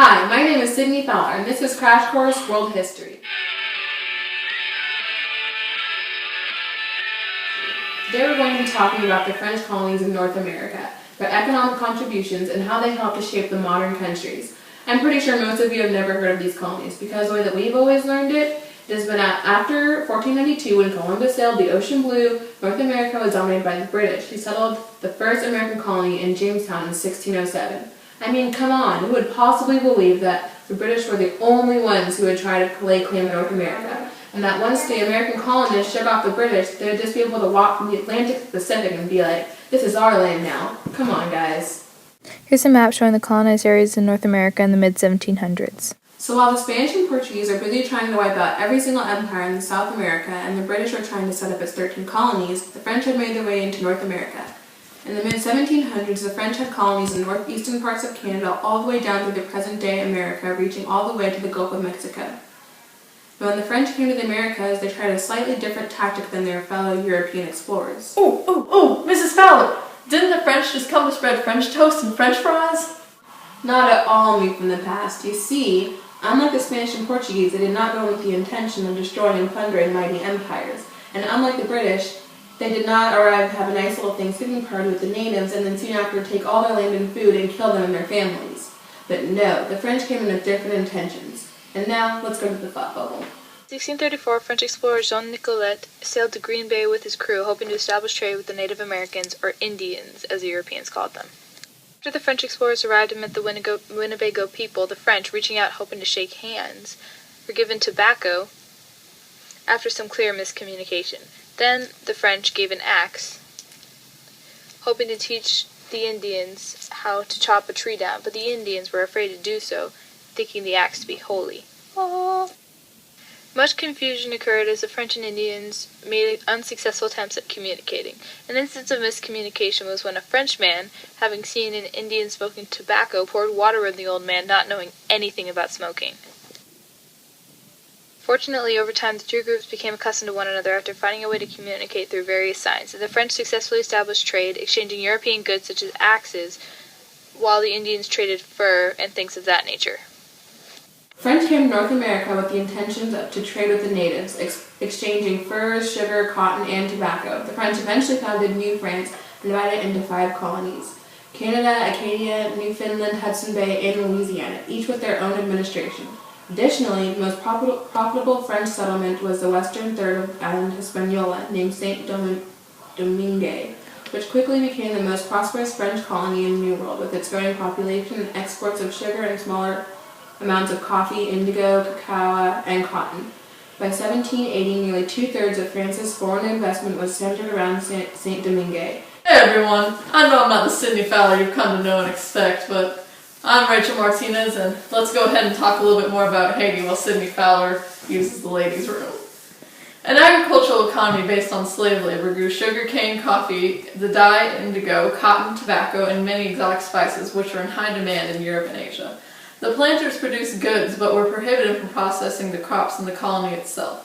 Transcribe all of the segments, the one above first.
Hi, my name is Sydney Fowler, and this is Crash Course World History. Today we're going to be talking about the French colonies in North America, their economic contributions, and how they helped to shape the modern countries. I'm pretty sure most of you have never heard of these colonies, because the way that we've always learned it has been after 1492, when Columbus sailed the ocean blue, North America was dominated by the British, who settled the first American colony in Jamestown in 1607. I mean, come on, who would possibly believe that the British were the only ones who would try to lay claim to North America? And that once the American colonists shook off the British, they would just be able to walk from the Atlantic to the Pacific and be like, this is our land now. Come on, guys. Here's a map showing the colonized areas in North America in the mid-1700s. So while the Spanish and Portuguese are busy trying to wipe out every single empire in South America, and the British were trying to set up its 13 colonies, the French had made their way into North America. In the mid-1700s, the French had colonies in northeastern parts of Canada all the way down through the present-day America, reaching all the way to the Gulf of Mexico. But when the French came to the Americas, they tried a slightly different tactic than their fellow European explorers. Oh, Mrs. Fowler! Didn't the French just come to spread French toast and French fries? Not at all new from the past. You see, unlike the Spanish and Portuguese, they did not go with the intention of destroying and plundering mighty empires. And unlike the British, they did not arrive to have a nice little Thanksgiving party with the natives and then soon after take all their land and food and kill them and their families. But no, the French came in with different intentions. And now, let's go to the thought bubble. 1634, French explorer Jean Nicolet sailed to Green Bay with his crew, hoping to establish trade with the Native Americans, or Indians, as the Europeans called them. After the French explorers arrived and met the Winnebago people, the French, reaching out hoping to shake hands, were given tobacco after some clear miscommunication. Then the French gave an axe, hoping to teach the Indians how to chop a tree down, but the Indians were afraid to do so, thinking the axe to be holy. Aww. Much confusion occurred as the French and Indians made unsuccessful attempts at communicating. An instance of miscommunication was when a Frenchman, having seen an Indian smoking tobacco, poured water on the old man, not knowing anything about smoking. Fortunately, over time, the two groups became accustomed to one another after finding a way to communicate through various signs. The French successfully established trade, exchanging European goods such as axes, while the Indians traded fur and things of that nature. French came to North America with the intentions to trade with the natives, exchanging furs, sugar, cotton, and tobacco. The French eventually founded New France and divided it into 5 colonies: Canada, Acadia, Newfoundland, Hudson Bay, and Louisiana, each with their own administration. Additionally, the most profitable French settlement was the western third of island Hispaniola, named Saint-Domingue, which quickly became the most prosperous French colony in the New World, with its growing population and exports of sugar and smaller amounts of coffee, indigo, cacao, and cotton. By 1780, nearly 2/3 of France's foreign investment was centered around Saint-Domingue. Hey everyone, I know I'm not the Sydney Fowler you've come to know and expect, but I'm Rachel Martinez, and let's go ahead and talk a little bit more about Haiti while Sydney Fowler uses the ladies' room. An agricultural economy based on slave labor grew sugarcane, coffee, the dye, indigo, cotton, tobacco, and many exotic spices, which were in high demand in Europe and Asia. The planters produced goods, but were prohibited from processing the crops in the colony itself.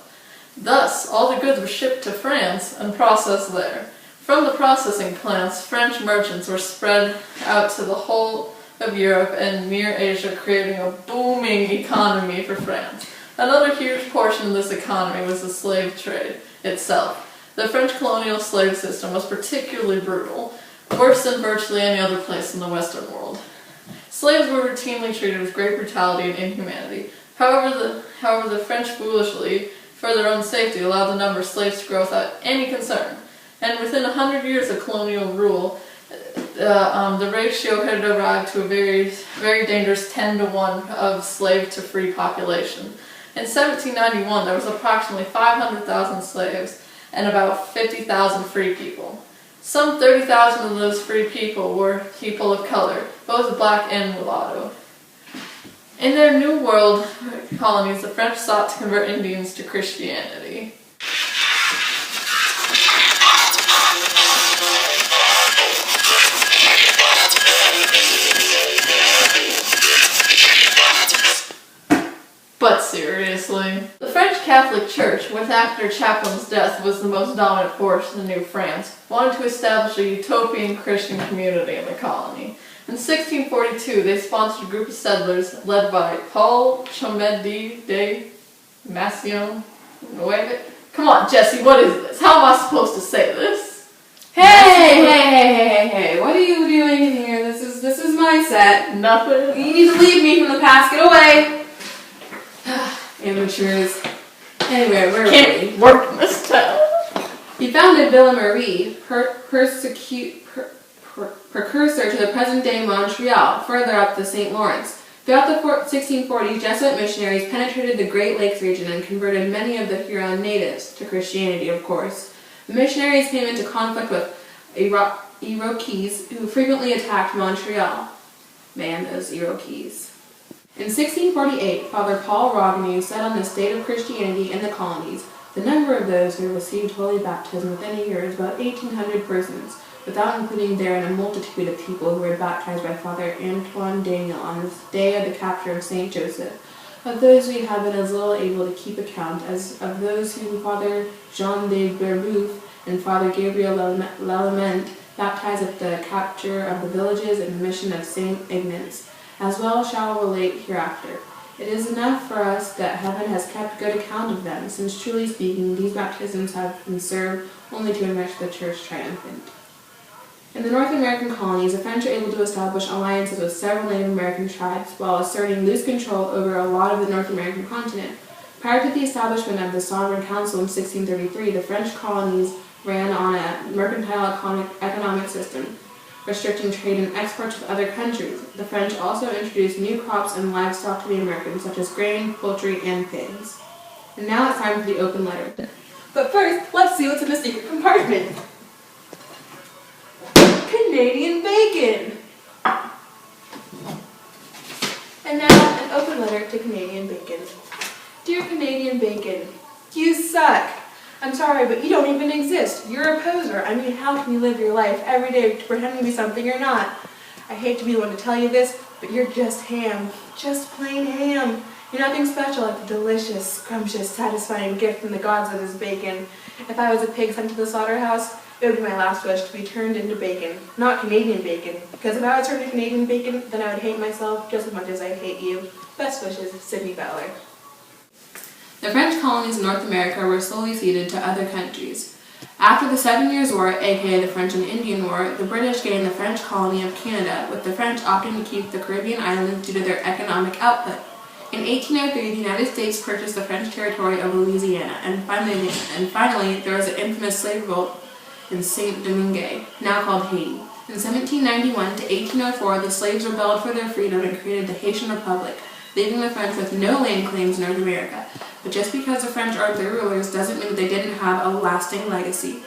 Thus, all the goods were shipped to France and processed there. From the processing plants, French merchants were spread out to the whole of Europe and near Asia, creating a booming economy for France. Another huge portion of this economy was the slave trade itself. The French colonial slave system was particularly brutal, worse than virtually any other place in the Western world. Slaves were routinely treated with great brutality and inhumanity. However, the French foolishly, for their own safety, allowed the number of slaves to grow without any concern. And within 100 years of colonial rule, the ratio had arrived to a very, very dangerous 10-to-1 of slave to free population. In 1791, there was approximately 500,000 slaves and about 50,000 free people. Some 30,000 of those free people were people of color, both black and mulatto. In their New World colonies, the French sought to convert Indians to Christianity. But seriously, the French Catholic Church, with after Chaplin's death was the most dominant force in New France, wanted to establish a utopian Christian community in the colony. In 1642, they sponsored a group of settlers led by Paul Chomedey de Massillon. Come on, Jesse, what is this? How am I supposed to say this? Hey, what are you doing in here? This is my set. Nothing. You need to leave me from the past. Get away. Amateurs. Anyway, where were we? Can't work in this town. He founded Ville Marie, precursor to the present-day Montreal, further up the St. Lawrence. Throughout the 1640s, Jesuit missionaries penetrated the Great Lakes region and converted many of the Huron natives to Christianity, of course. The missionaries came into conflict with Iroquois, who frequently attacked Montreal. Man, those Iroquois. In 1648, Father Paul Rogneau set on the state of Christianity in the colonies. The number of those who received holy baptism within a year is about 1,800 persons, without including therein a multitude of people who were baptized by Father Antoine Daniel on the day of the capture of St. Joseph. Of those we have been as little able to keep account as of those whom Father Jean de Berbouf and Father Gabriel Lallement baptized at the capture of the villages and the mission of St. Ignace, as well shall relate hereafter. It is enough for us that heaven has kept good account of them, since truly speaking, these baptisms have been served only to enrich the Church triumphant. In the North American colonies, the French are able to establish alliances with several Native American tribes while asserting loose control over a lot of the North American continent. Prior to the establishment of the Sovereign Council in 1633, the French colonies ran on a mercantile economic system, restricting trade and exports with other countries. The French also introduced new crops and livestock to the Americans, such as grain, poultry, and pigs. And now it's time for the open letter. But first, let's see what's in the secret compartment. Canadian bacon! And now, an open letter to Canadian bacon. Dear Canadian bacon, you suck. I'm sorry, but you don't even exist. You're a poser. I mean, how can you live your life every day to pretend to be something you're not? I hate to be the one to tell you this, but you're just ham. Just plain ham. You're nothing special like the delicious, scrumptious, satisfying gift from the gods of this bacon. If I was a pig sent to the slaughterhouse, it would be my last wish to be turned into bacon. Not Canadian bacon, because if I was turned into Canadian bacon, then I would hate myself just as much as I hate you. Best wishes, Sydney Fowler. The French colonies in North America were slowly ceded to other countries. After the 7 Years' War, aka the French and Indian War, the British gained the French colony of Canada, with the French opting to keep the Caribbean islands due to their economic output. In 1803, the United States purchased the French territory of Louisiana, and finally there was an infamous slave revolt in Saint-Domingue, now called Haiti. In 1791 to 1804, the slaves rebelled for their freedom and created the Haitian Republic, leaving the French with no land claims in North America. But just because the French are their rulers doesn't mean that they didn't have a lasting legacy.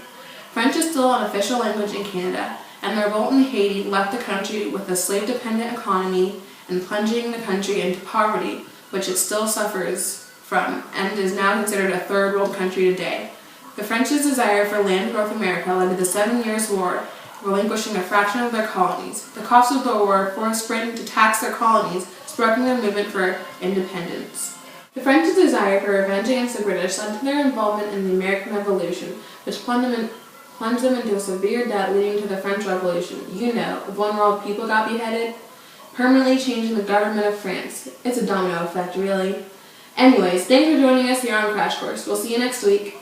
French is still an official language in Canada, and the revolt in Haiti left the country with a slave-dependent economy and plunging the country into poverty, which it still suffers from, and is now considered a third world country today. The French's desire for land in North America led to the 7 Years' War, relinquishing a fraction of their colonies. The cost of the war forced Britain to tax their colonies, sparking their movement for independence. The French's desire for revenge against the British led to their involvement in the American Revolution, which plunged them into a severe debt, leading to the French Revolution. You know, of one world people got beheaded, permanently changing the government of France. It's a domino effect, really. Anyways, thanks for joining us here on Crash Course. We'll see you next week.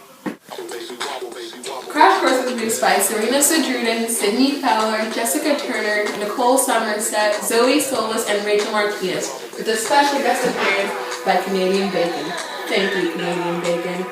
Crash Course was produced by Serena Sedrudin, Sydney Fowler, Jessica Turner, Nicole Somerset, Zoe Solis, and Rachel Martinez, with a special guest appearance by Canadian Bacon. Thank you, Canadian Bacon.